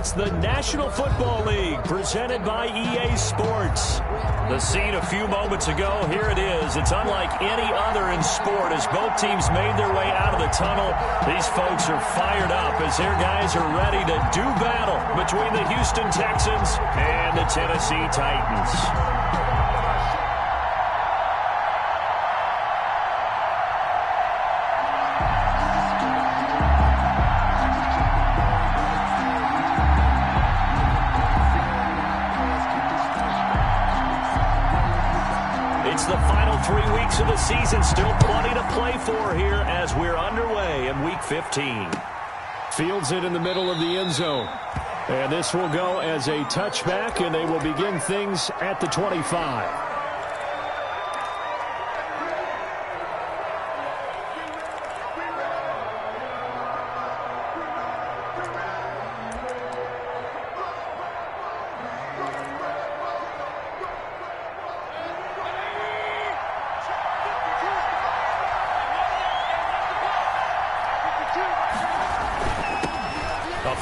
It's the National Football League presented by EA Sports. The scene a few moments ago, here it is. It's unlike any other in sport as both teams made their way out of the tunnel. These folks are fired up as their guys are ready to do battle between the Houston Texans and the Tennessee Titans. It's the final 3 weeks of the season. Still plenty to play for here as we're underway in Week 15. Fields it in the middle of the end zone. And this will go as a touchback, and they will begin things at the 25.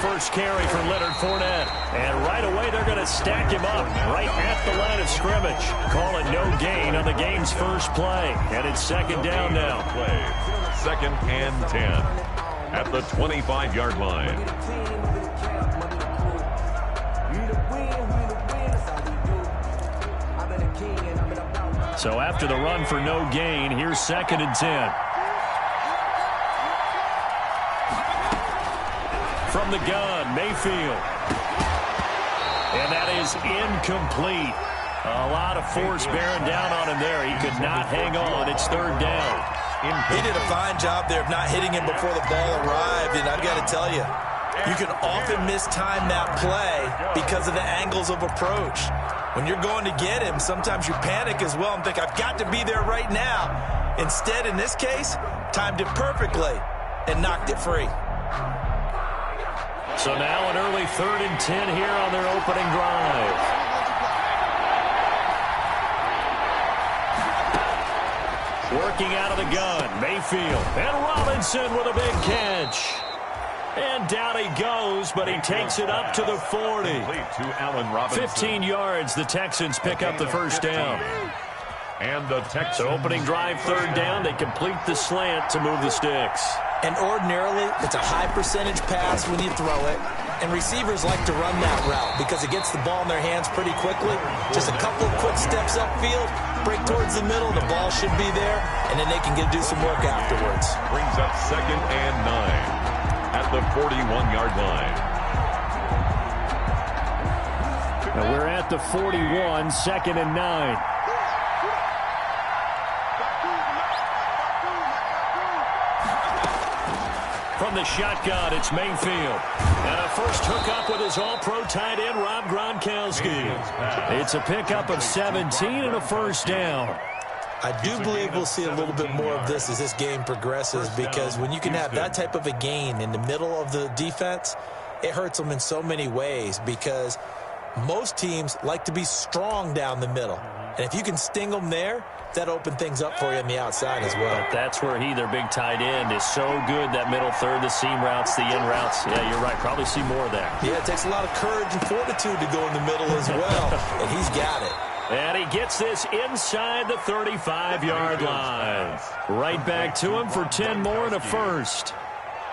First carry for Leonard Fournette. And right away, they're going to stack him up right at the line of scrimmage. Call it no gain on the game's first play. And it's second down now. Second and 10 at the 25-yard line. So after the run for no gain, here's second and 10. From the gun, Mayfield. And that is incomplete. A lot of force bearing down on him there. He could not hang on. It's third down. He did a fine job there of not hitting him before the ball arrived. And I've got to tell you, you can often mistime that play because of the angles of approach. When you're going to get him, sometimes you panic as well and think, I've got to be there right now. Instead, in this case, timed it perfectly and knocked it free. So now an early third and 10 here on their opening drive. Working out of the gun, Mayfield. And Robinson with a big catch. And down he goes, but he takes it up to the 40. 15 yards, the Texans pick up the first down. And the Texans. So opening drive, third down, they complete the slant to move the sticks. And ordinarily, it's a high percentage pass when you throw it. And receivers like to run that route because it gets the ball in their hands pretty quickly. Just a couple of quick steps upfield, break towards the middle, the ball should be there, and then they can do some work afterwards. Brings up second and 9 at the 41-yard line. Now we're at the 41, second and 9. From the shotgun, it's Mayfield. And a first hookup with his all-pro tight end, Rob Gronkowski. It's a pickup of 17 and a first down. I do believe we'll see a little bit more of this as this game progresses because when you can have that type of a gain in the middle of the defense, it hurts them in so many ways because most teams like to be strong down the middle. And if you can sting them there, that open things up for you on the outside as well. But that's where their big tight end, is so good, that middle third, the seam routes, the in routes. Yeah, you're right. Probably see more of that. Yeah, it takes a lot of courage and fortitude to go in the middle as well, and he's got it. And he gets this inside the 35-yard line. Right back to him for 10 more and a first.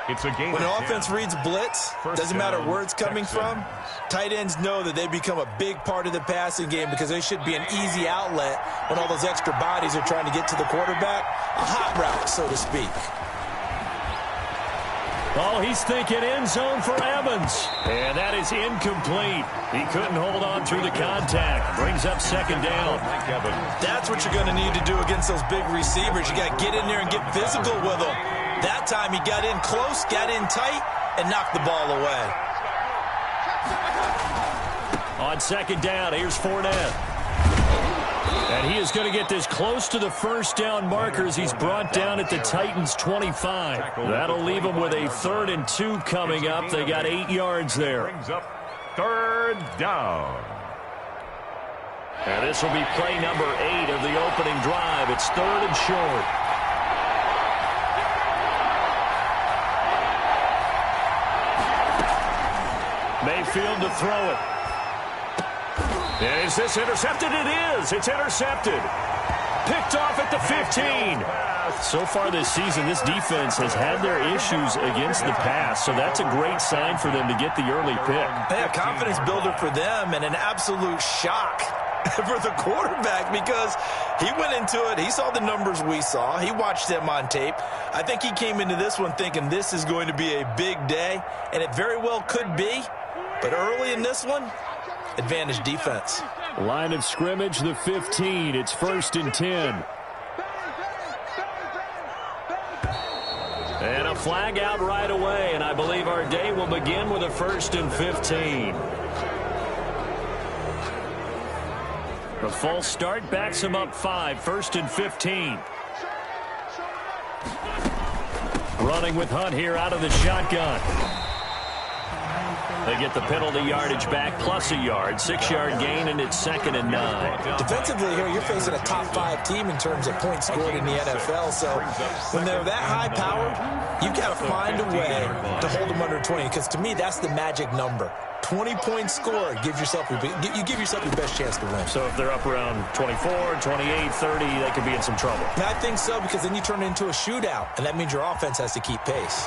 It's a game. When an offense reads blitz, doesn't matter where it's coming from, tight ends know that they become a big part of the passing game because they should be an easy outlet when all those extra bodies are trying to get to the quarterback. A hot route, so to speak. Oh, he's thinking end zone for Evans. And that is incomplete. He couldn't hold on through the contact. Brings up second down. That's what you're going to need to do against those big receivers. You got to get in there and get physical with them. That time he got in close, got in tight, and knocked the ball away. On second down, here's Fournette. And he is going to get this close to the first down markers. He's brought down at the Titans' 25. That'll leave him with a 3rd and 2 coming up. They got 8 yards there. Brings up third down. And this will be play number 8 of the opening drive. It's 3rd and short. Mayfield to throw it. And is this intercepted? It is. It's intercepted. Picked off at the 15. So far this season, this defense has had their issues against the pass, so that's a great sign for them to get the early pick. Yeah, confidence builder for them and an absolute shock for the quarterback because he went into it. He saw the numbers we saw. He watched them on tape. I think he came into this one thinking this is going to be a big day, and it very well could be. But early in this one, advantage defense. Line of scrimmage, the 15. It's 1st and 10. And a flag out right away, and I believe our day will begin with a 1st and 15. The false start backs him up 5, 1st and 15. Running with Hunt here out of the shotgun. They get the penalty yardage back plus a yard. 6-yard gain, and it's 2nd and 9. Defensively here, you're facing a top 5 team in terms of points scored in the NFL. So when they're that high powered, you've got to find a way to hold them under 20. Because to me, that's the magic number. 20-point score. You give yourself your best chance to win. So if they're up around 24, 28, 30, they could be in some trouble. And I think so, because then you turn it into a shootout, and that means your offense has to keep pace.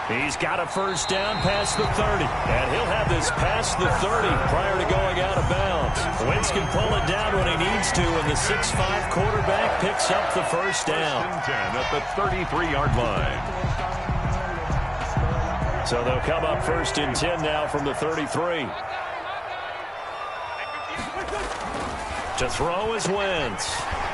He's got a 1st down past the 30, and he'll have this past the 30 prior to going out of bounds. Wentz can pull it down when he needs to, and the 6'5" quarterback picks up the 1st down. 10 at the 33-yard line. So they'll come up 1st and 10 now from the 33. To throw is Wentz.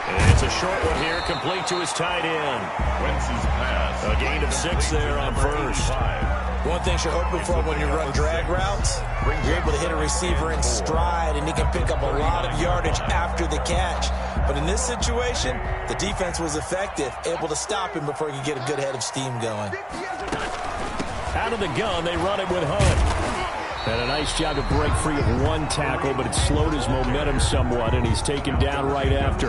And it's a short one here, complete to his tight end. Wentz's pass. A gain of 6 there on 1st. One thing you're hoping for when you run drag routes, you're able to hit a receiver in stride, and he can pick up a lot of yardage after the catch. But in this situation, the defense was effective, able to stop him before he could get a good head of steam going. Out of the gun, they run it with Hunt. And a nice job to break free of 1 tackle, but it slowed his momentum somewhat, and he's taken down right after.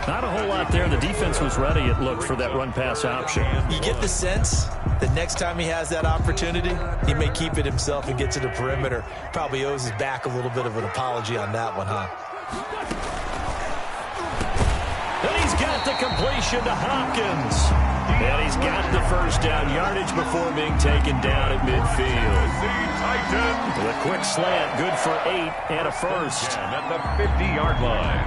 Not a whole lot there. The defense was ready, it looked, for that run-pass option. You get the sense that next time he has that opportunity, he may keep it himself and get to the perimeter. Probably owes his back a little bit of an apology on that one, huh? And he's got the completion to Hopkins. And he's got the 1st down yardage before being taken down at midfield. The quick slant, good for 8 and a 1st. And at the 50-yard line.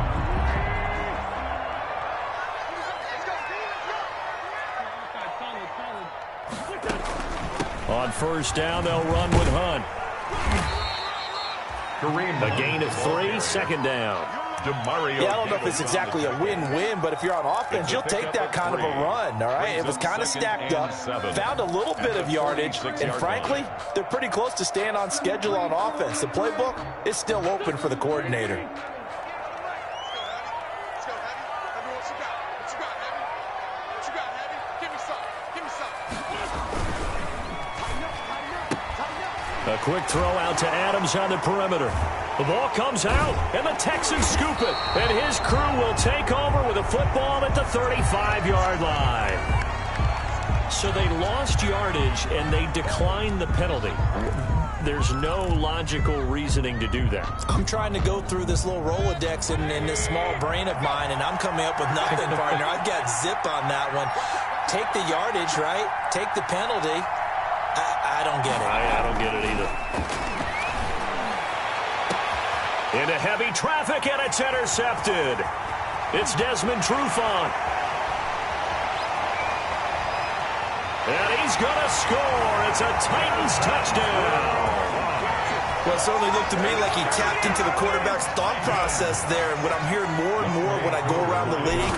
On 1st down, they'll run with Hunt. A gain of 3, 2nd down. Yeah, I don't know if it's exactly a win-win, but if you're on offense, you'll take that kind of a run, all right? It was kind of stacked up, found a little bit of yardage, and frankly, they're pretty close to staying on schedule on offense. The playbook is still open for the coordinator. A quick throw out to Adams on the perimeter. The ball comes out, and the Texans scoop it. And his crew will take over with a football at the 35-yard line. So they lost yardage, and they declined the penalty. There's no logical reasoning to do that. I'm trying to go through this little Rolodex in this small brain of mine, and I'm coming up with nothing, partner. I've got zip on that one. Take the yardage, right? Take the penalty. I don't get it. I don't get it either. Into heavy traffic, and it's intercepted. It's Desmond Trufant. And he's going to score. It's a Titans touchdown. Well, it certainly looked to me like he tapped into the quarterback's thought process there. And what I'm hearing more and more when I go around the league,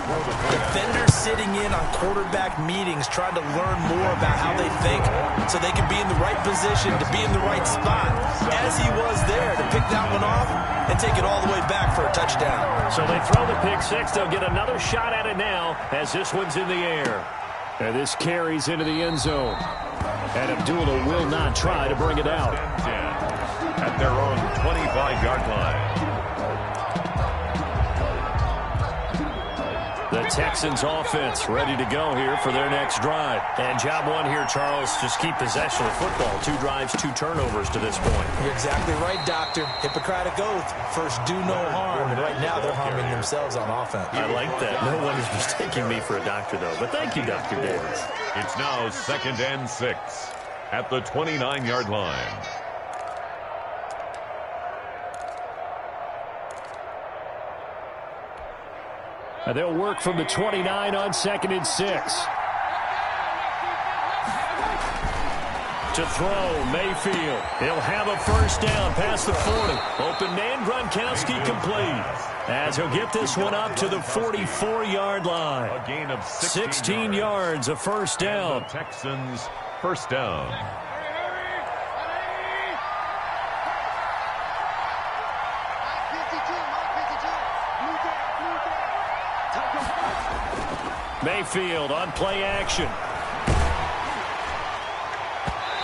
defenders sitting in on quarterback meetings trying to learn more about how they think so they can be in the right position to be in the right spot, as he was there to pick that one off and take it all the way back for a touchdown. So they throw the pick six. They'll get another shot at it now as this one's in the air. And this carries into the end zone. And Abdullah will not try to bring it out. At their own 25-yard line. The Texans offense ready to go here for their next drive. And job one here, Charles, just keep possession of football. 2 drives, 2 turnovers to this point. You're exactly right, Doctor. Hippocratic oath. First, do no harm. And right now, they're harming themselves on offense. I like that. No one is mistaking me for a doctor, though. But thank you, Dr. Davis. It's now 2nd and 6 at the 29-yard line. And they'll work from the 29 on 2nd and 6. To throw, Mayfield. He'll have a first down past the 40. Open man, Gronkowski complete. As he'll get this one up to the 44-yard line. A gain of 16 yards, a first down. The Texans first down. Mayfield on play action.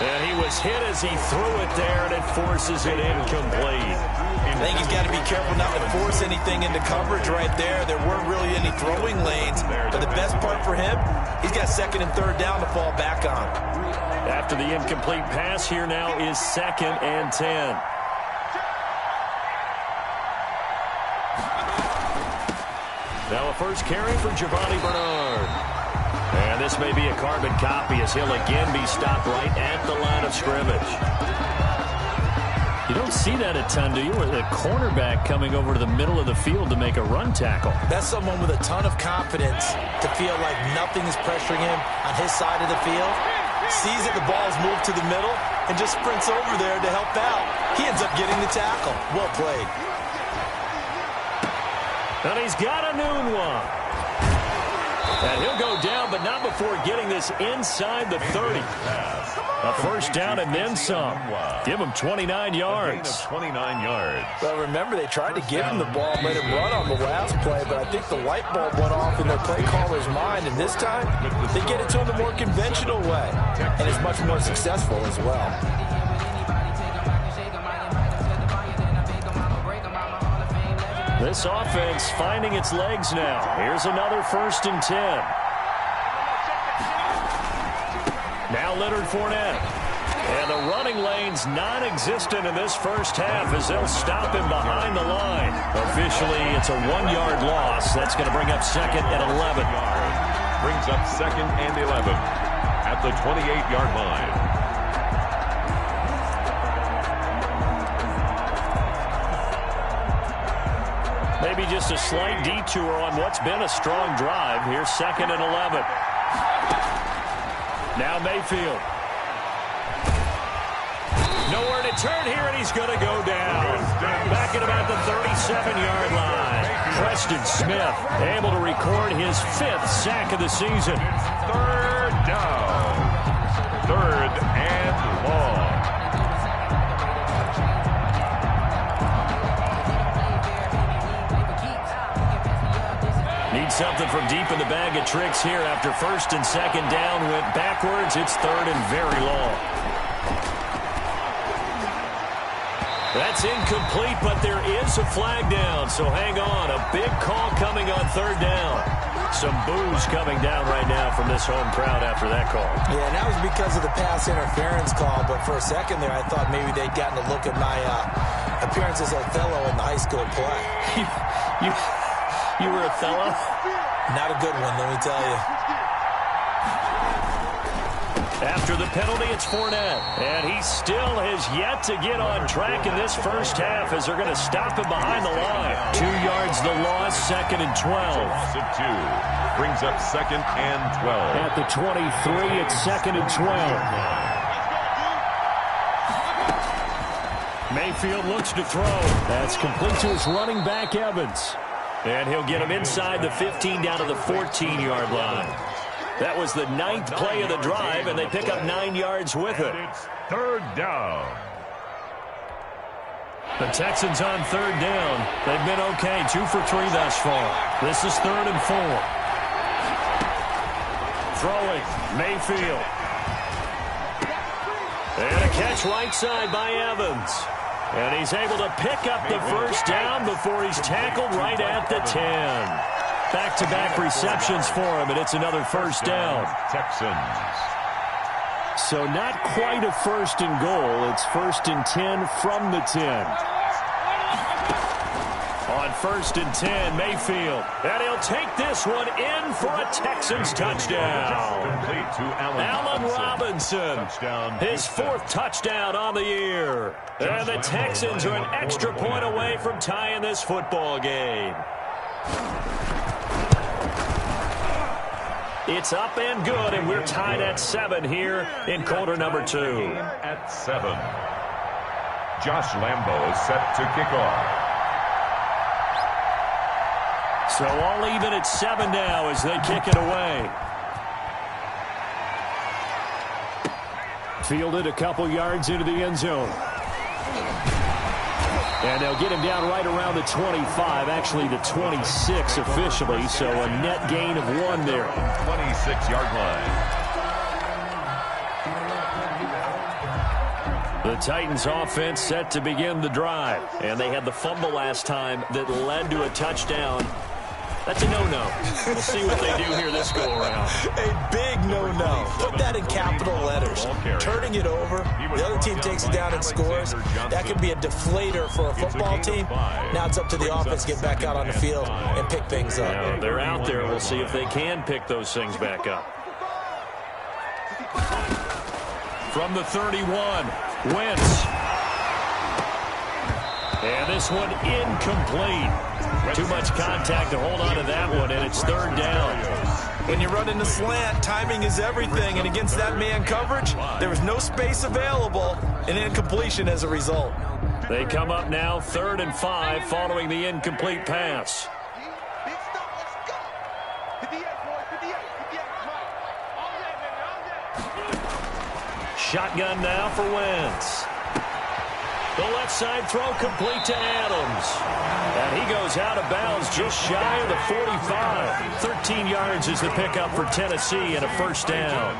And he was hit as he threw it there, and it forces it incomplete. I think he's got to be careful not to force anything into coverage right there. There weren't really any throwing lanes. But the best part for him, he's got 2nd and 3rd down to fall back on. After the incomplete pass, here now is 2nd and 10. Now a first carry for Giovanni Bernard. And this may be a carbon copy as he'll again be stopped right at the line of scrimmage. You don't see that a ton, do you? With a cornerback coming over to the middle of the field to make a run tackle. That's someone with a ton of confidence to feel like nothing is pressuring him on his side of the field. Sees that the ball's moved to the middle and just sprints over there to help out. He ends up getting the tackle. Well played. And he's got a noon one. And he'll go down, but not before getting this inside the 30. A first down and then some. Give him 29 yards. 29 yards. Well, remember, they tried to give him the ball, let him run on the last play, but I think the light bulb went off in their play caller's mind, and this time, they get it to him the more conventional way, and it's much more successful as well. This offense finding its legs now. Here's another 1st and 10. Now Leonard Fournette. And the running lane's non-existent in this first half as they'll stop him behind the line. Officially, it's a 1-yard loss. That's going to bring up 2nd and 11. Brings up 2nd and 11 at the 28-yard line. Maybe just a slight detour on what's been a strong drive. Here's 2nd and 11. Now Mayfield. Nowhere to turn here, and he's going to go down. Back at about the 37-yard line. Preston Smith able to record his 5th sack of the season. 3rd down. 3rd and long. Need something from deep in the bag of tricks here after 1st and 2nd down. Went backwards. It's 3rd and very long. That's incomplete, but there is a flag down, so hang on. A big call coming on 3rd down. Some boos coming down right now from this home crowd after that call. Yeah, and that was because of the pass interference call, but for a second there I thought maybe they'd gotten a look at my appearance as Othello in the high school play. You were Othello? Not a good one, let me tell you. After the penalty, it's Fournette. And he still has yet to get on track in this first half as they're going to stop him behind the line. 2 yards the loss, 2nd and 12. Loss of 2. Brings up 2nd and 12. At the 23, it's 2nd and 12. Mayfield looks to throw. That's complete to his running back, Evans. And he'll get him inside the 15 down to the 14-yard line. That was the 9th play of the drive, and they pick up 9 yards with it. It's 3rd down. The Texans on 3rd down. They've been okay, 2 for 3 thus far. This is 3rd and 4. Throwing, Mayfield. And a catch right side by Evans. And he's able to pick up the first down before he's tackled right at the 10. Back-to-back receptions for him, and it's another first down. Texans. So not quite a first and goal. It's 1st and 10 from the 10. On 1st and 10, Mayfield. And he'll take this one in for a Texans touchdown. Complete to Allen Robinson. Touchdown. His 4th touchdown on the year. And the Texans are an extra point away from tying this football game. It's up and good, and we're tied at 7 here in quarter number 2. At 7. Josh Lambo is set to kick off. So all even at 7 now as they kick it away. Fielded a couple yards into the end zone. And they'll get him down right around the 25, actually the 26 officially, so a net gain of 1 there. 26-yard line. The Titans offense set to begin the drive, and they had the fumble last time that led to a touchdown. That's a no-no. We'll see what they do here this go-around. A big no-no. Put that in capital letters. Turning it over, the other team takes it down and scores. That could be a deflator for a football team. Now it's up to the offense to get back out on the field and pick things up. Now, they're out there. We'll see if they can pick those things back up. From the 31, Wentz. And this one incomplete. Too much contact to hold on to that one, and it's 3rd down. When you're running the slant, timing is everything, and against that man coverage, there was no space available, and incompletion as a result. They come up now 3rd and 5 following the incomplete pass. Shotgun now for Wentz. The left side throw complete to Adams. And he goes out of bounds just shy of the 45. 13 yards is the pickup for Tennessee and a first down.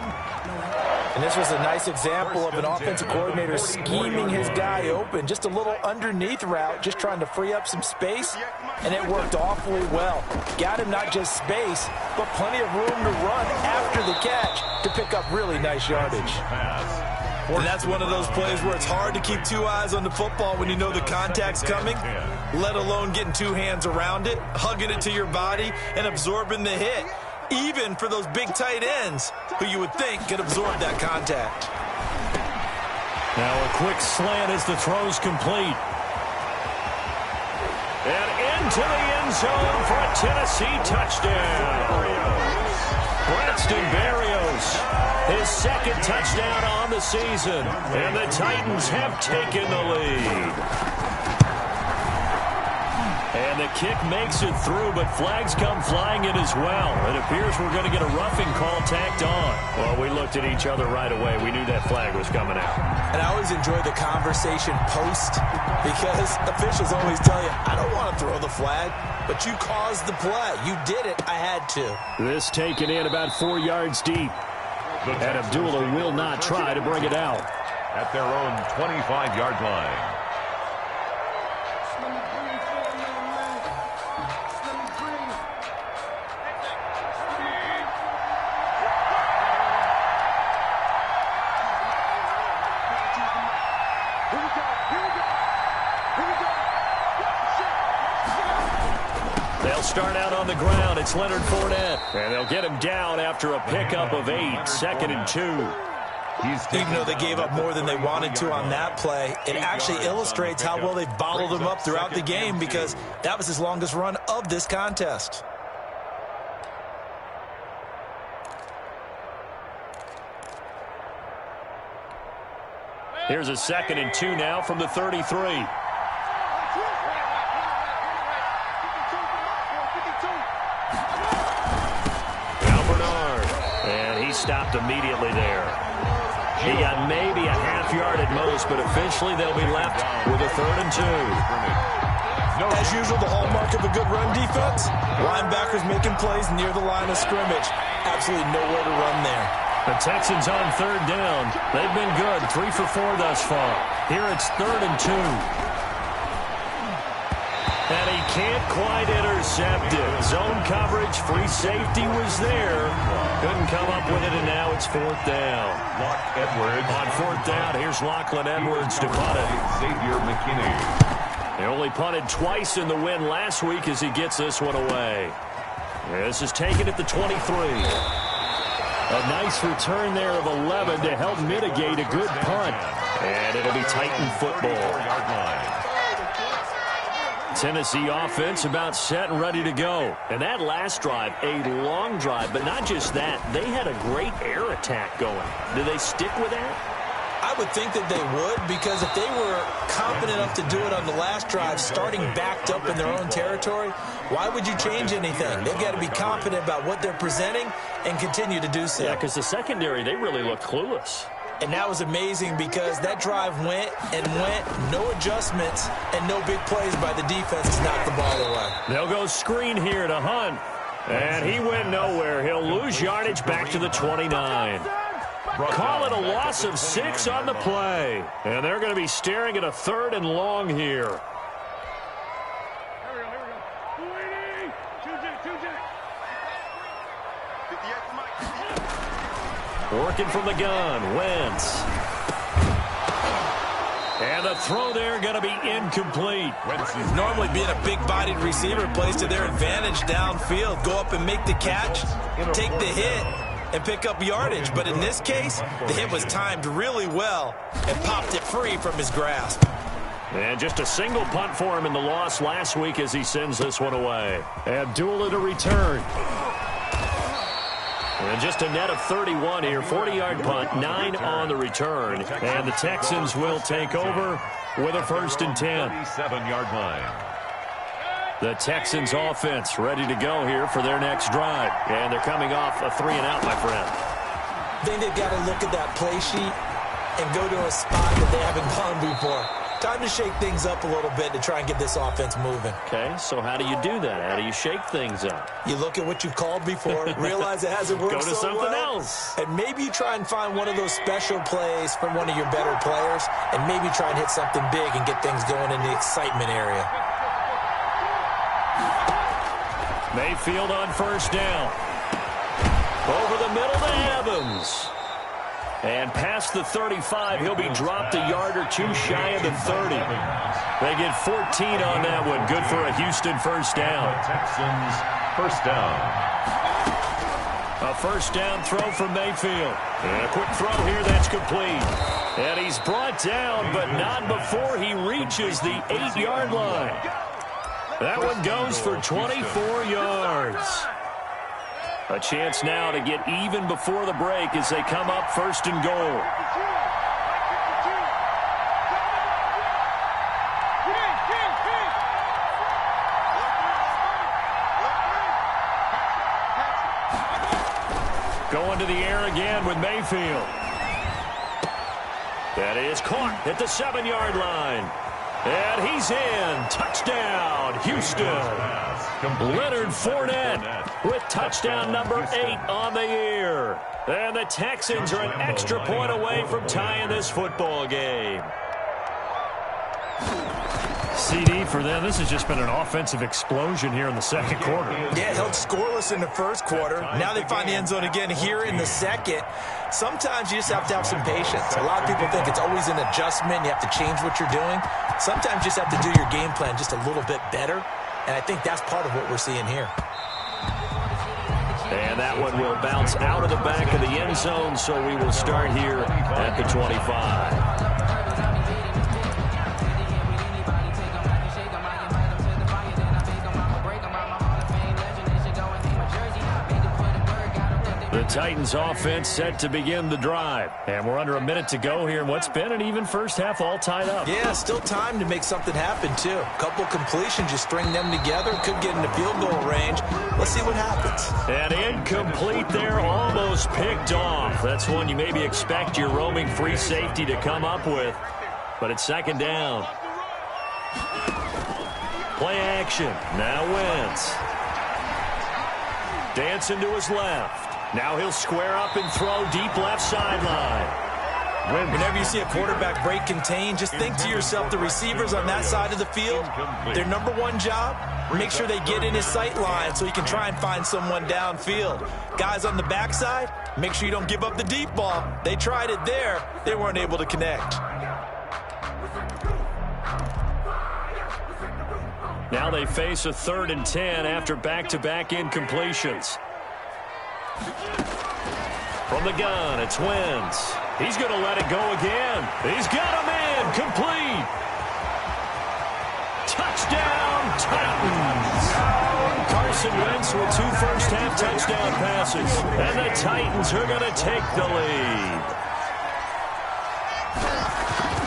And this was a nice example of an offensive coordinator scheming his guy open. Just a little underneath route, just trying to free up some space. And it worked awfully well. Got him not just space, but plenty of room to run after the catch to pick up really nice yardage. And that's one of those plays where it's hard to keep 2 eyes on the football when you know the contact's coming, let alone getting 2 hands around it, hugging it to your body, and absorbing the hit, even for those big tight ends who you would think could absorb that contact. Now a quick slant as the throw's complete. And into the end zone for a Tennessee touchdown. Braxton Berrios, his 2nd touchdown on the season, and the Titans have taken the lead. And the kick makes it through, but flags come flying in as well. It appears we're going to get a roughing call tacked on. Well, we looked at each other right away. We knew that flag was coming out. And I always enjoy the conversation post because officials always tell you, I don't want to throw the flag, but you caused the play. You did it. I had to. This taken in about 4 yards deep. And Abdullah will not try to bring it out. At their own 25-yard line. Start out on the ground. It's Leonard Fournette. And they'll get him down after a pickup of 8. 2nd and 2. Even though they gave up more than they wanted to on that play, it actually illustrates how well they've bottled him up throughout the game because that was his longest run of this contest. Here's a 2nd and 2 now from the 33. Stopped immediately there. He got maybe a half yard at most, but officially they'll be left with a 3rd and 2. As usual, the hallmark of a good run defense, linebackers making plays near the line of scrimmage. Absolutely nowhere to run there. The Texans on 3rd down. They've been good, 3 for 4 thus far. Here it's 3rd and 2. And he can't quite intercept it. Zone coverage, free safety was there. Couldn't come up with it, and now it's fourth down. Edwards. On fourth down, here's Lachlan Edwards to punt it. Xavier McKinney. They only punted twice in the win last week as he gets this one away. This is taken at the 23. A nice return there of 11 to help mitigate a good punt. And it'll be Titan football. Tennessee offense about set and ready to go. And that last drive, a long drive, but not just that. They had a great air attack going. Do they stick with that? I would think that they would, because if they were confident enough to do it on the last drive, starting backed up in their own territory, why would you change anything? They've got to be confident about what they're presenting and continue to do so. Yeah, because the secondary, they really looked clueless. And that was amazing because that drive went and went, no adjustments, and no big plays by the defense to knock the ball away. They'll go screen here to Hunt. And he went nowhere. He'll lose yardage back to the 29. Call it a loss of 6 on the play. And they're going to be staring at a 3rd and long here. Working from the gun, Wentz. And the throw there going to be incomplete. Normally being a big-bodied receiver plays to their advantage downfield. Go up and make the catch, take the hit, and pick up yardage. But in this case, the hit was timed really well and popped it free from his grasp. And just a single punt for him in the loss last week as he sends this one away. Abdullah to return. And just a net of 31 here, 40-yard punt, 9 on the return. And the Texans will take over with a 1st and 10. 37-yard line. The Texans offense ready to go here for their next drive. And they're coming off a 3-and-out, my friend. I think they've got to look at that play sheet and go to a spot that they haven't gone before. Time to shake things up a little bit to try and get this offense moving. Okay, so how do you do that? How do you shake things up? You look at what you've called before, realize it hasn't worked Go to so something well, else. and maybe you try and find one of those special plays from one of your better players, and maybe try and hit something big and get things going in the excitement area. Mayfield on 1st down. Over the middle to Evans. And past the 35, he'll be dropped a yard or two shy of the 30. They get 14 on that one. Good for a Houston 1st down. Texans 1st down. A 1st down throw from Mayfield. And a quick throw here that's complete. And he's brought down, but not before he reaches the 8-yard line. That one goes for 24 yards. A chance now to get even before the break as they come up 1st and goal. Going to the air again with Mayfield. That is caught at the 7-yard line. And he's in. Touchdown, Houston. Leonard Fournette with touchdown number 8 on the year. And the Texans are an extra point away from tying this football game. CD for them. This has just been an offensive explosion here in the 2nd quarter. Yeah, held scoreless in the 1st quarter. Now they find the end zone again here in the 2nd. Sometimes you just have to have some patience. A lot of people think it's always an adjustment. You have to change what you're doing. Sometimes you just have to do your game plan just a little bit better. And I think that's part of what we're seeing here. And that one will bounce out of the back of the end zone, so we will start here at the 25. The Titans offense set to begin the drive. And we're under a minute to go here in what's been an even first half, all tied up. Yeah, still time to make something happen, too. A couple completions, you string them together, could get into field goal range. Let's see what happens. And incomplete there, almost picked off. That's one you maybe expect your roaming free safety to come up with. But it's 2nd down. Play action. Now Wentz. Dancing to his left. Now he'll square up and throw deep left sideline. wins. Whenever you see a quarterback break contain, just think to yourself, the receivers on that side of the field, their number one job, make sure they get in his sight line so he can try and find someone downfield. Guys on the backside, make sure you don't give up the deep ball. They tried it there. They weren't able to connect. Now they face a 3rd and 10 after back-to-back incompletions. From the gun, it's Wentz. He's going to let it go again. He's got a man complete. Touchdown, Titans. Carson Wentz with 2 first-half touchdown passes. And the Titans are going to take the lead.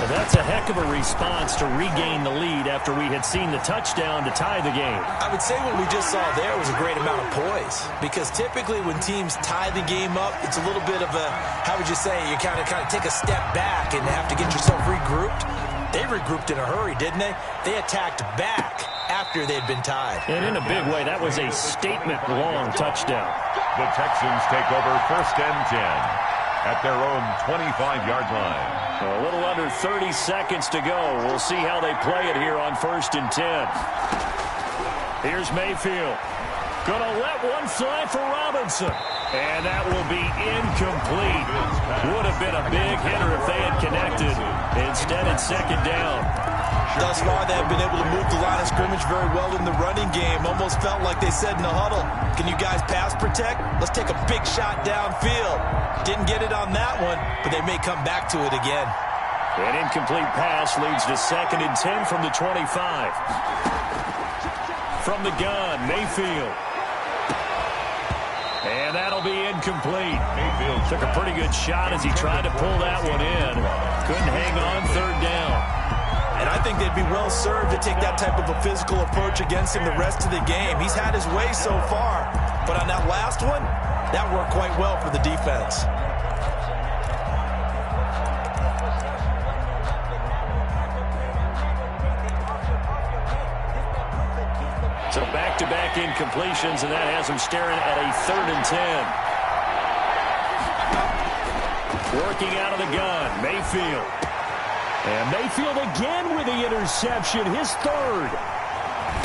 Well, that's a heck of a response to regain the lead after we had seen the touchdown to tie the game. I would say what we just saw there was a great amount of poise, because typically when teams tie the game up, it's a little bit of a, how would you say, you kind of take a step back and have to get yourself regrouped. They regrouped in a hurry, didn't they? They attacked back after they'd been tied. And in a big way, that was a statement-long touchdown. The Texans take over 1st and 10 at their own 25-yard line. A little under 30 seconds to go. We'll see how they play it here on 1st and 10. Here's Mayfield. Gonna let one fly for Robinson. And that will be incomplete. Would have been a big hitter if they had connected. Instead, it's 2nd down. Thus far, they have been able to move the line of scrimmage very well in the running game. Almost felt like they said in the huddle, can you guys pass protect? Let's take a big shot downfield. Didn't get it on that one, but they may come back to it again. An incomplete pass leads to 2nd and 10 from the 25. From the gun, Mayfield. And that'll be incomplete. Mayfield took a pretty good shot as he tried to pull that one in. Couldn't hang on 3rd down. And I think they'd be well served to take that type of a physical approach against him the rest of the game. He's had his way so far, but on that last one, that worked quite well for the defense. So back-to-back incompletions, and that has them staring at a 3rd and 10. Working out of the gun, Mayfield. And Mayfield again with the interception, his 3rd.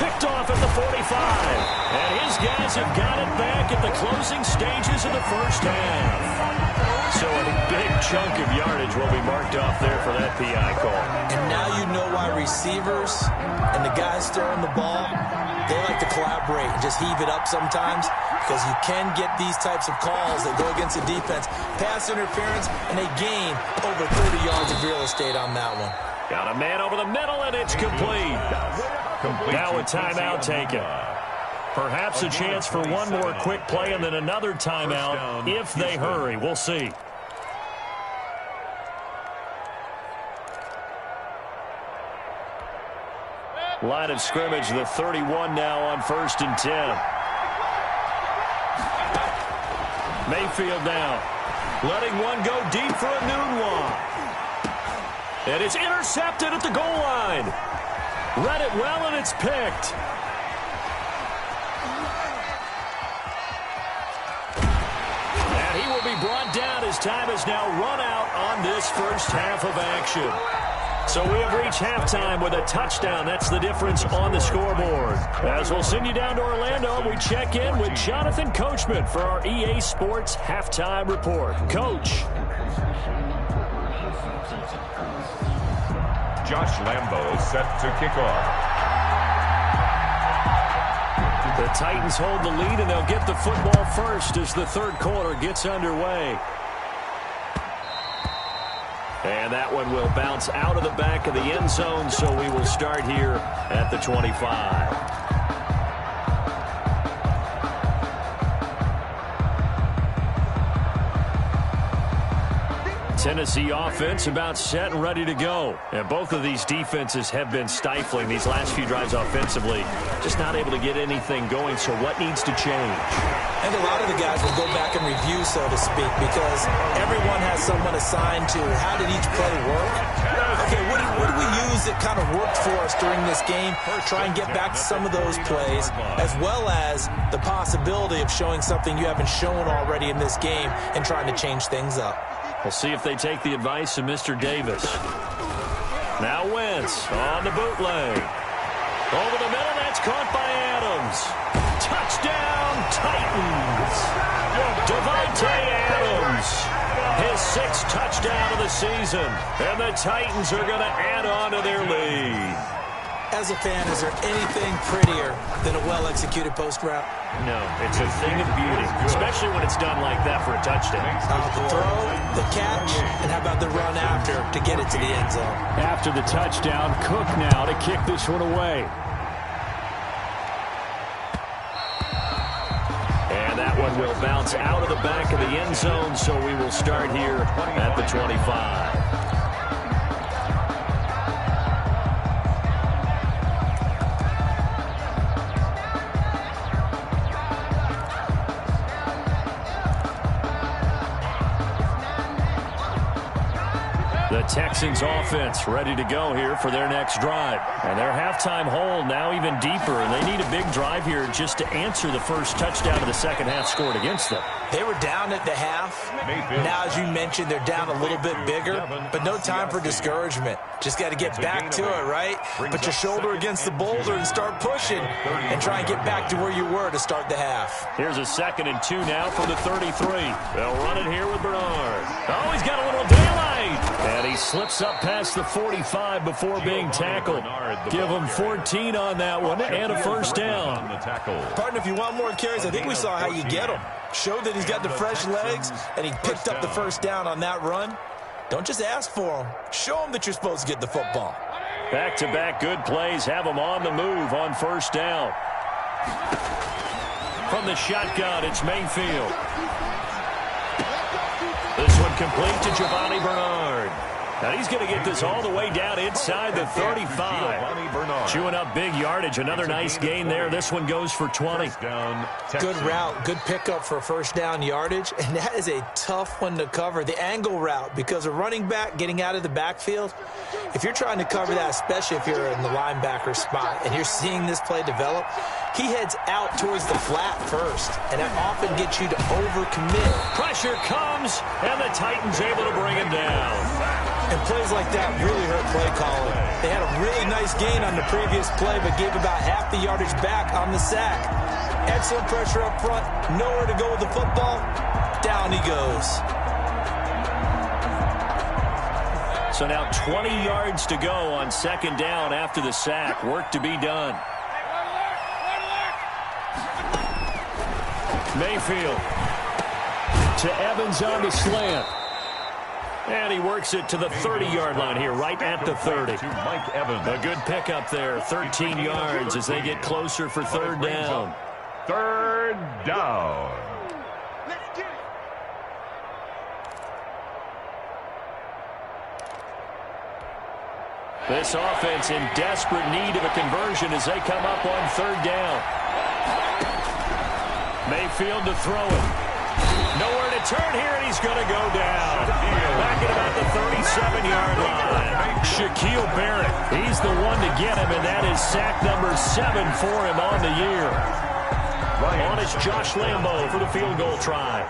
Picked off at the 45. And his guys have got it back at the closing stages of the 1st half. So a big chunk of yardage will be marked off there for that PI call. And now you know why receivers and the guys throwing the ball, they like to collaborate and just heave it up sometimes, because you can get these types of calls that go against the defense. Pass interference, and they gain over 30 yards of real estate on that one. Got a man over the middle, and it's complete. Now a timeout taken. Perhaps a chance for one more quick play and then another timeout if they hurry. We'll see. Line of scrimmage, the 31 now on 1st and 10. Mayfield now, letting one go deep for a noon one. And it's intercepted at the goal line. Read it well, and it's picked. And he will be brought down as time has now run out on this 1st half of action. So we have reached halftime with a touchdown. That's the difference on the scoreboard. As we'll send you down to Orlando, we check in with Jonathan Coachman for our EA Sports Halftime Report. Coach. Josh Lambo set to kick off. The Titans hold the lead, and they'll get the football first as the 3rd quarter gets underway. And that one will bounce out of the back of the end zone, so we will start here at the 25. Tennessee offense about set and ready to go. And both of these defenses have been stifling these last few drives offensively. Just not able to get anything going, so what needs to change? And a lot of the guys will go back and review, so to speak, because everyone has someone assigned to how did each play work. Okay, what did we use that kind of worked for us during this game? Try and get back to some of those plays, as well as the possibility of showing something you haven't shown already in this game and trying to change things up. We'll see if they take the advice of Mr. Davis. Now Wentz on the bootleg. Over the middle, that's caught by Adams. Touchdown, Titans. Davante Adams, his 6th touchdown of the season. And the Titans are going to add on to their lead. As a fan, is there anything prettier than a well-executed post route? No, it's a thing of beauty, especially when it's done like that for a touchdown. The throw, the catch, and how about the run after to get it to the end zone? After the touchdown, Cook now to kick this one away. And that one will bounce out of the back of the end zone, so we will start here at the 25. The Texans offense ready to go here for their next drive. And their halftime hole now even deeper, and they need a big drive here just to answer the first touchdown of the second half scored against them. They were down at the half. Now, as you mentioned, they're down a little bit bigger, but no time for discouragement. Just got to get back to it, right? Put your shoulder against the boulder and start pushing and try and get back to where you were to start the half. Here's a 2nd and 2 now for the 33. They'll run it here with Bernard. Oh, he's got a little daylight. And he slips up past the 45 before being tackled. Give him 14 on that one and a first down. Partner, if you want more carries, I think we saw how you get them. Showed that he's got the fresh legs, and he picked up the first down on that run. Don't just ask for him. Show him that you're supposed to get the football. Back-to-back good plays have him on the move on first down. From the shotgun, it's Mayfield. This one complete to Giovanni Bernard. Now he's going to get this all the way down inside the 35. Chewing up big yardage. Another nice gain there. This one goes for 20. Good route. Good pickup for first down yardage. And that is a tough one to cover. The angle route, because a running back getting out of the backfield, if you're trying to cover that, especially if you're in the linebacker spot and you're seeing this play develop, he heads out towards the flat first. And that often gets you to overcommit. Pressure comes, and the Titans able to bring him down. And plays like that really hurt play calling. They had a really nice gain on the previous play, but gave about half the yardage back on the sack. Excellent pressure up front. Nowhere to go with the football. Down he goes. So now 20 yards to go on 2nd down after the sack. Work to be done. Mayfield to Evans on the slant. And he works it to the 30-yard line here, right at the 30. Mike Evans. A good pickup there, 13 yards as they get closer for 3rd down. 3rd down. This offense in desperate need of a conversion as they come up on 3rd down. Mayfield to throw it. Nowhere to turn here, and he's going to go down. Back at about the 37-yard line. Shaquille Barrett, he's the one to get him, and that is sack number 7 for him on the year. On is Josh Lambo for the field goal try.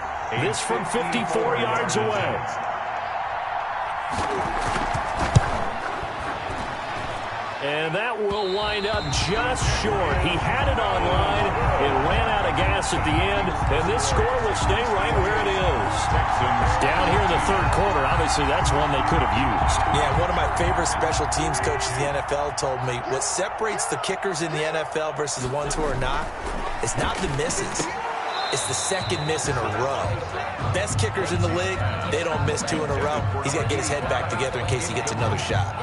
This from 54 yards away. And that will wind up just short. He had it on line. It ran out of gas at the end, and this score will stay right where it is. Down here in the 3rd quarter, obviously that's one they could have used. Yeah, one of my favorite special teams coaches in the NFL told me what separates the kickers in the NFL versus the ones who are not is not the misses. It's the 2nd miss in a row. Best kickers in the league, they don't miss 2 in a row. He's got to get his head back together in case he gets another shot.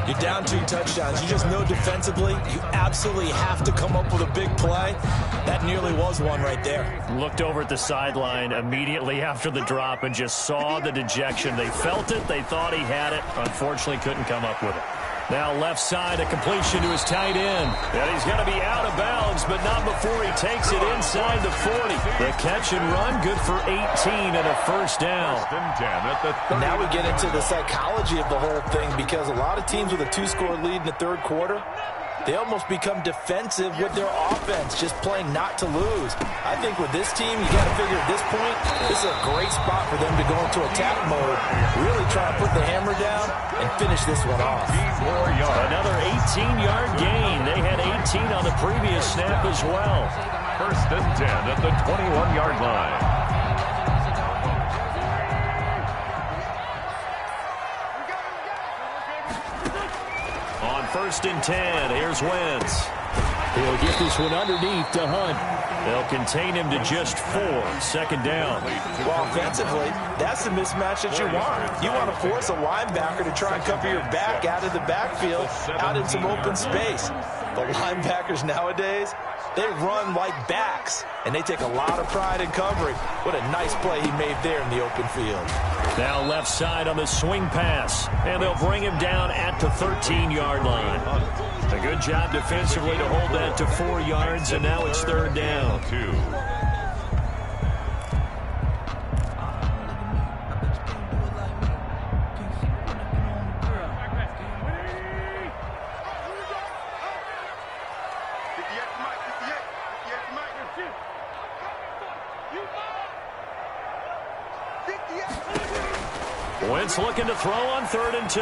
You're down 2 touchdowns. You just know defensively you absolutely have to come up with a big play. That nearly was one right there. Looked over at the sideline immediately after the drop and just saw the dejection. They felt it. They thought he had it. Unfortunately, couldn't come up with it. Now left side, a completion to his tight end. And he's going to be out of bounds, but not before he takes it inside the 40. The catch and run, good for 18 and a first down. Now we get into the psychology of the whole thing, because a lot of teams with a 2-score lead in the 3rd quarter, they almost become defensive with their offense, just playing not to lose. I think with this team, you got to figure at this point, this is a great spot for them to go into attack mode, really try to put the hammer down and finish this one off. Another 18-yard gain. They had 18 on the previous snap as well. First and 10 at the 21-yard line. On first and 10, here's Wentz. He'll get this one underneath to Hunt. They'll contain him to just 4. Second down. Well, offensively, that's the mismatch that you want. You want to force a linebacker to try and cover your back out of the backfield, out in some open space. But linebackers nowadays, they run like backs, and they take a lot of pride in covering. What a nice play he made there in the open field. Now left side on the swing pass, and they'll bring him down at the 13-yard line. A good job defensively to hold that to 4 yards, and now it's third down. 2. Wentz looking to throw on 3rd and 2.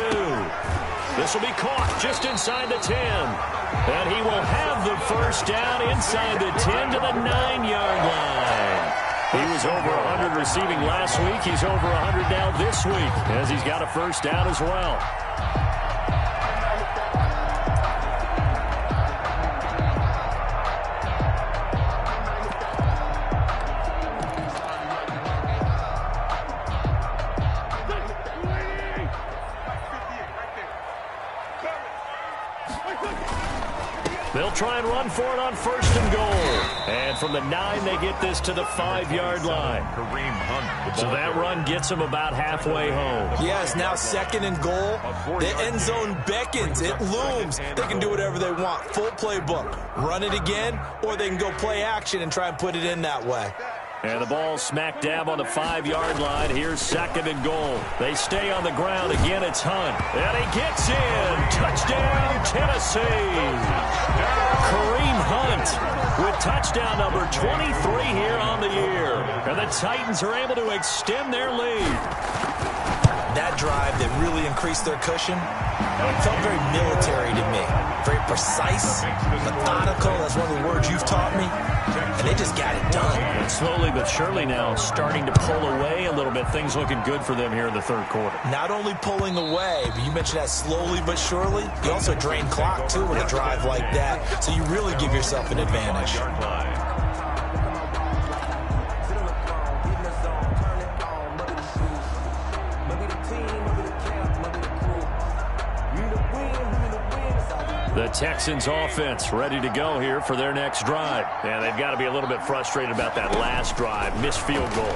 This will be caught just inside the 10. And he will have the first down inside the 10 to the 9-yard line. He was over 100 receiving last week. He's over 100 now this week as he's got a first down as well. They'll try and run for it on 1st and goal. And from the 9, they get this to the 5-yard line. Kareem Hunt. So that run gets them about halfway home. Yes, now 2nd and goal. The end zone beckons. It looms. They can do whatever they want. Full playbook. Run it again, or they can go play action and try and put it in that way. And the ball smack dab on the 5-yard line. Here's 2nd and goal. They stay on the ground. Again, it's Hunt. And he gets in. Touchdown, Tennessee. Kareem Hunt with touchdown number 23 here on the year. And the Titans are able to extend their lead. That drive that really increased their cushion, it felt very military to me. Very precise, methodical. That's one of the words you've taught me. And they just got it done. And slowly but surely now starting to pull away a little bit. Things looking good for them here in the 3rd quarter. Not only pulling away, but you mentioned that slowly but surely. You also drain clock, too, with a drive like that. So you really give yourself an advantage. The Texans offense ready to go here for their next drive. And they've got to be a little bit frustrated about that last drive, missed field goal.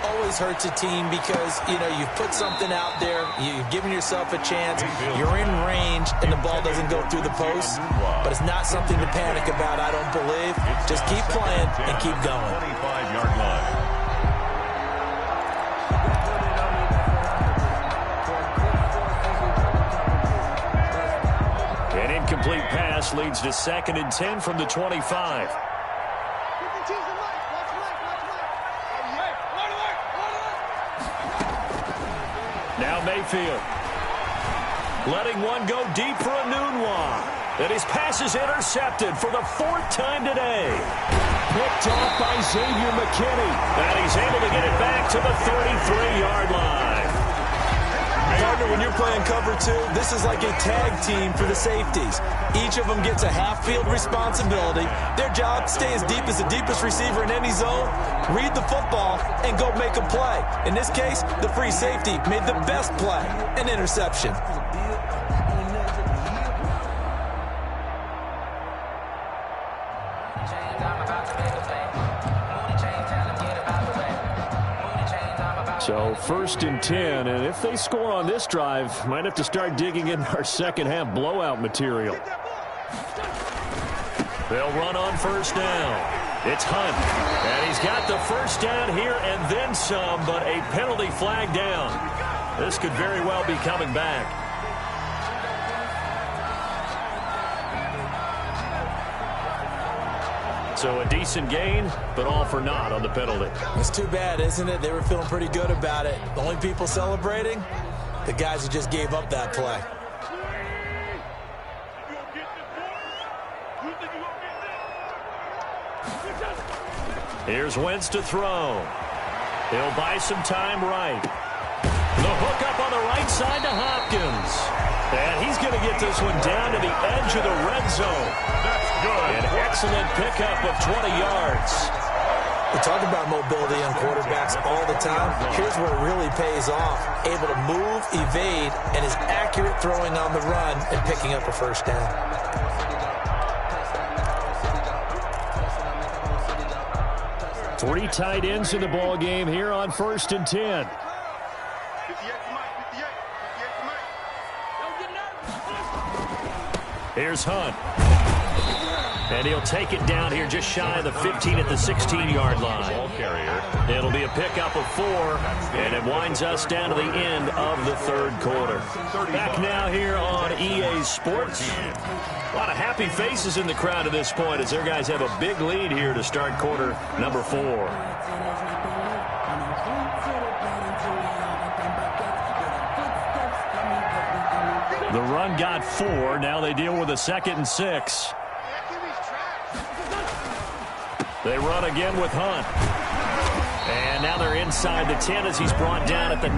Always hurts a team because, you know, you've put something out there, you've given yourself a chance, you're in range, and the ball doesn't go through the post. But it's not something to panic about, I don't believe. Just keep playing and keep going. 25-yard line. An incomplete pass leads to 2nd and 10 from the 25. Now Mayfield. Letting one go deep for Enunwa. And his pass is intercepted for the 4th time today. Picked off by Xavier McKinney. And he's able to get it back to the 33-yard line. Partner, when you're playing cover 2, this is like a tag team for the safeties. Each of them gets a half-field responsibility. Their job, stay as deep as the deepest receiver in any zone, read the football, and go make a play. In this case, the free safety made the best play, an interception. So 1st and 10, and if they score on this drive, might have to start digging in our second half blowout material. They'll run on 1st down. It's Hunt, and he's got the first down here and then some, but a penalty flag down. This could very well be coming back. So a decent gain, but all for naught on the penalty. It's too bad, isn't it? They were feeling pretty good about it. The only people celebrating, the guys who just gave up that play. Here's Wentz to throw. He'll buy some time right. The hook up on the right side to Hopkins. And he's going to get this one down to the edge of the red zone. That's good. An excellent pickup of 20 yards. We talk about mobility on quarterbacks all the time. Here's where it really pays off. Able to move, evade, and is accurate throwing on the run and picking up a first down. Three tight ends in the ball game here on 1st and 10. Here's Hunt. And he'll take it down here just shy of the 15 at the 16-yard line. Ball carrier. It'll be a pickup of 4, and it winds us down to the end of the third quarter. Back now here on EA Sports. A lot of happy faces in the crowd at this point as their guys have a big lead here to start quarter number 4. The run got 4. Now they deal with a 2nd and 6. They run again with Hunt. And now they're inside the 10 as he's brought down at the 9.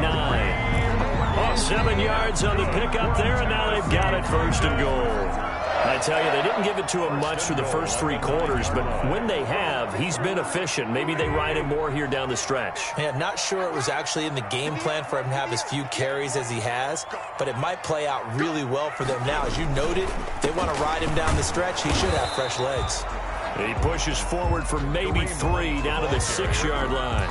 Oh, 7 yards on the pickup there, and now they've got it 1st and goal. I tell you, they didn't give it to him much for the first 3 quarters, but when they have, he's been efficient. Maybe they ride him more here down the stretch. Yeah, not sure it was actually in the game plan for him to have as few carries as he has, but it might play out really well for them now. As you noted, they want to ride him down the stretch. He should have fresh legs. He pushes forward for maybe 3 down to the 6-yard line.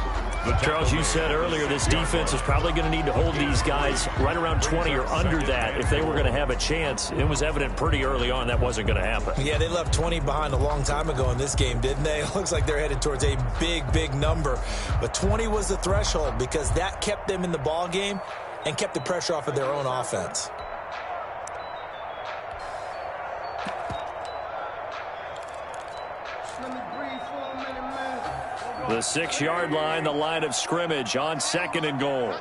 Charles, you said earlier this defense is probably going to need to hold these guys right around 20 or under that if they were going to have a chance. It was evident pretty early on that wasn't going to happen. Yeah, they left 20 behind a long time ago in this game, didn't they? It looks like they're headed towards a big, big number. But 20 was the threshold because that kept them in the ball game and kept the pressure off of their own offense. The 6-yard line, the line of scrimmage on 2nd and goal.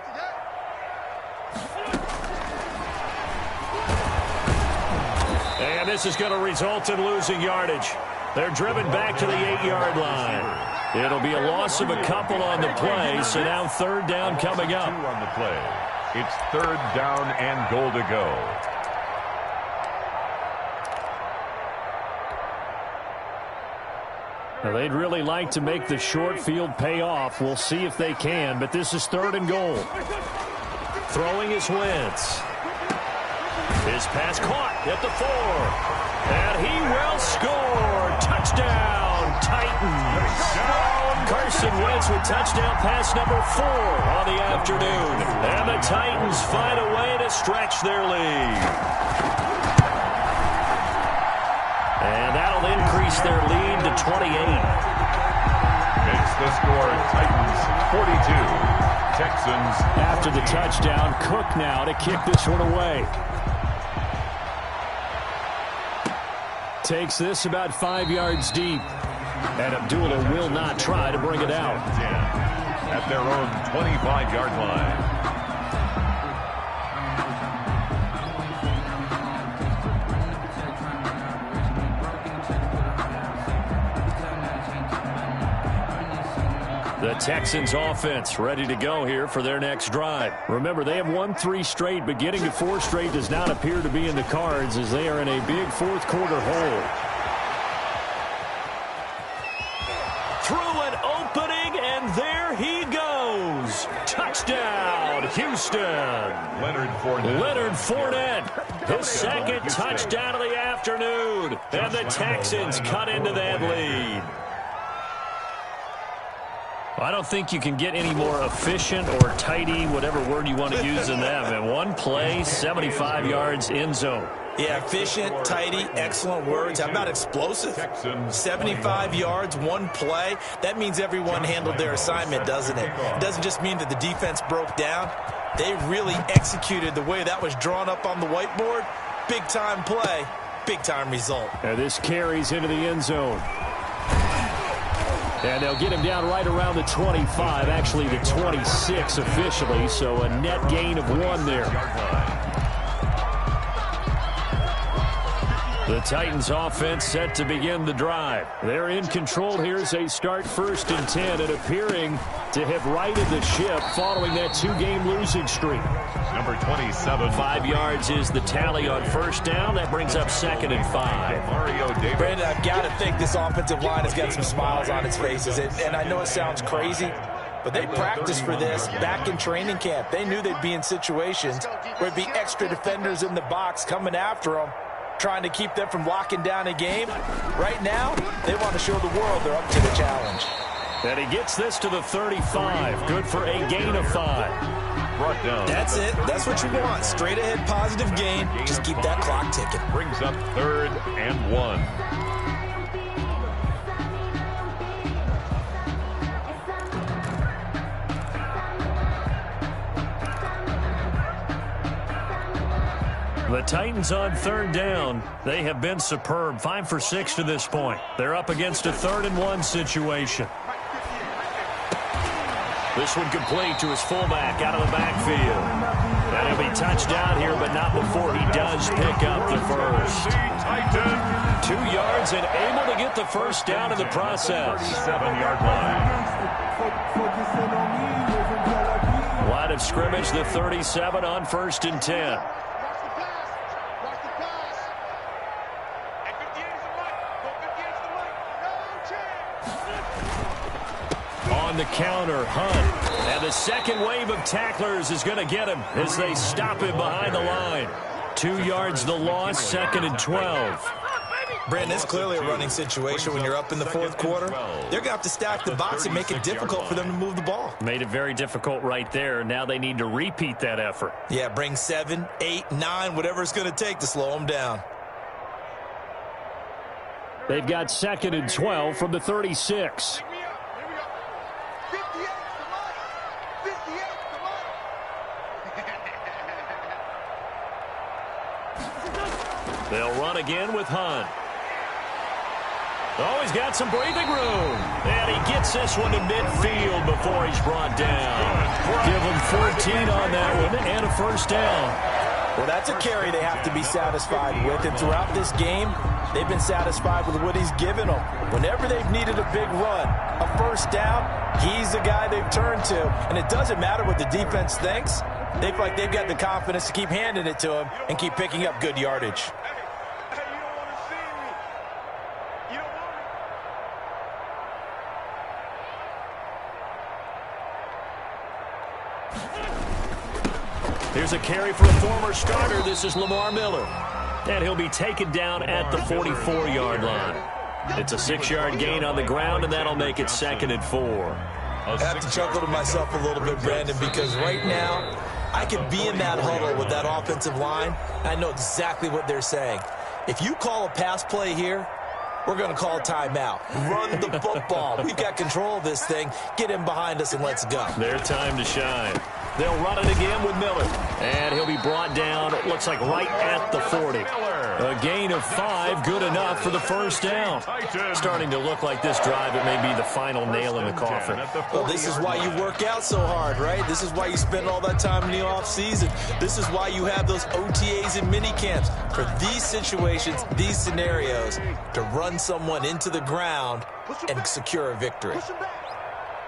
And this is going to result in losing yardage. They're driven back to the 8-yard line. It'll be a loss of a couple on the play, so now 3rd down coming up. 2 on the play. It's 3rd down and goal to go. Now, they'd really like to make the short field pay off. We'll see if they can, but this is 3rd and goal. Throwing is Wentz. His pass caught at the 4. And he will score. Touchdown, Titans. Carson Wentz with touchdown pass number 4 on the afternoon. And the Titans find a way to stretch their lead. And that'll increase their lead to 28. Makes the score Titans 42. Texans. After the touchdown, Cook now to kick this one away. Takes this about 5 yards deep. And Abdullah will not try to bring it out. At their own 25-yard line. The Texans offense ready to go here for their next drive. Remember, they have won 3 straight, but getting to 4 straight does not appear to be in the cards as they are in a big 4th quarter hole. Through an opening, and there he goes. Touchdown, Houston. Leonard Fournette. His 2nd touchdown of the afternoon. And the Texans cut into that lead. I don't think you can get any more efficient or tidy, whatever word you want to use in that. And 1 play, 75 yards, end zone. Yeah, efficient, tidy, excellent words. How about explosive? 75 yards, 1 play. That means everyone handled their assignment, doesn't it? It doesn't just mean that the defense broke down. They really executed the way that was drawn up on the whiteboard. Big-time play, big-time result. And this carries into the end zone. And they'll get him down right around the 25, actually the 26 officially, so a net gain of 1 there. The Titans offense set to begin the drive. They're in control here as they start 1st and 10 and appearing to have righted the ship following that 2-game losing streak. Number 27. 5 yards is the tally on 1st down. That brings up 2nd and 5. Mario Davis. Brandon, I've got to think this offensive line has got some smiles on its faces. And I know it sounds crazy, but they practiced for this back in training camp. They knew they'd be in situations where it'd be extra defenders in the box coming after them, trying to keep them from locking down a game. Right now, they want to show the world they're up to the challenge. And he gets this to the 35. Good for a gain of 5. Brought down. That's it. That's what you want. Straight ahead positive gain. Just keep that clock ticking. Brings up 3rd and 1. The Titans on 3rd down. They have been superb. 5 for 6 to this point. They're up against a 3rd and 1 situation. This one complete to his fullback out of the backfield. And he'll be touched down here, but not before he does pick up the first. 2 yards and able to get the 1st down in the process. 7-yard line. Line of scrimmage, the 37 on 1st and 10. On the counter, Hunt. And the second wave of tacklers is going to get him as they stop him behind the line. 2 yards the loss, 2nd and 12. Brandon, it's clearly a running situation when you're up in the 4th quarter. They're going to have to stack the box and make it difficult for them to move the ball. Made it very difficult right there. Now they need to repeat that effort. Yeah, bring 7, 8, 9, whatever it's going to take to slow them down. They've got 2nd and 12 from the 36. They'll run again with Hunt. Oh, he's got some breathing room. And he gets this one to midfield before he's brought down. Give him 14 on that one and a 1st down. Well, that's a carry they have to be satisfied with. And throughout this game, they've been satisfied with what he's given them. Whenever they've needed a big run, a 1st down, he's the guy they've turned to. And it doesn't matter what the defense thinks. They feel like they've got the confidence to keep handing it to him and keep picking up good yardage. Here's a carry for a former starter. This is Lamar Miller. And he'll be taken down at the 44-yard line. It's a 6-yard gain on the ground, and that'll make it 2nd and 4. I have to chuckle to myself a little bit, Brandon, because right now I could be in that huddle with that offensive line. I know exactly what they're saying. If you call a pass play here, we're going to call a timeout. Run the football. We've got control of this thing. Get him behind us and let's go. Their time to shine. They'll run it again with Miller. And he'll be brought down, it looks like right at the 40. A gain of 5, good enough for the 1st down. Starting to look like this drive, it may be the final nail in the coffin. Well, this is why you work out so hard, right? This is why you spend all that time in the offseason. This is why you have those OTAs and mini camps. For these situations, these scenarios, to run someone into the ground and secure a victory. 58,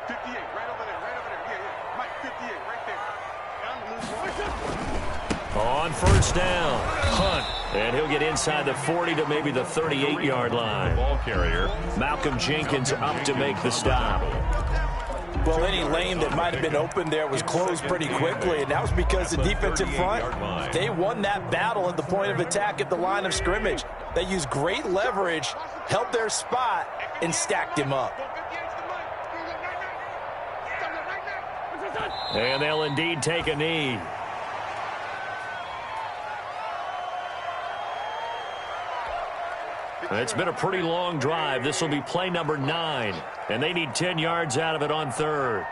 right over there, yeah. Mike, 58, right there. On 1st down, Hunt. And he'll get inside the 40 to maybe the 38-yard line. Ball carrier. Malcolm Jenkins up to make the stop. Well, any lane that might have been open there was closed pretty quickly, and that was because the defensive front, they won that battle at the point of attack at the line of scrimmage. They used great leverage, held their spot, and stacked him up. And they'll indeed take a knee. It's been a pretty long drive. This will be play number 9, and they need 10 yards out of it on 3rd.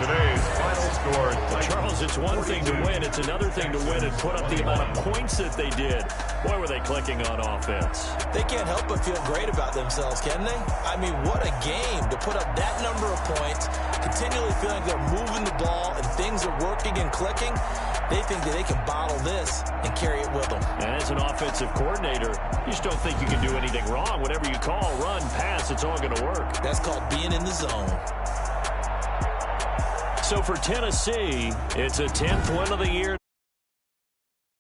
Today's final score. Charles, it's one thing to win. It's another thing to win and put up the amount of points that they did. Boy, were they clicking on offense. They can't help but feel great about themselves, can they? I mean, what a game to put up that number of points, continually feeling they're moving the ball and things are working and clicking. They think that they can bottle this and carry it with them. And as an offensive coordinator, you just don't think you can do anything wrong. Whatever you call, run, pass, it's all going to work. That's called being in the zone. So for Tennessee, it's a 10th win of the year.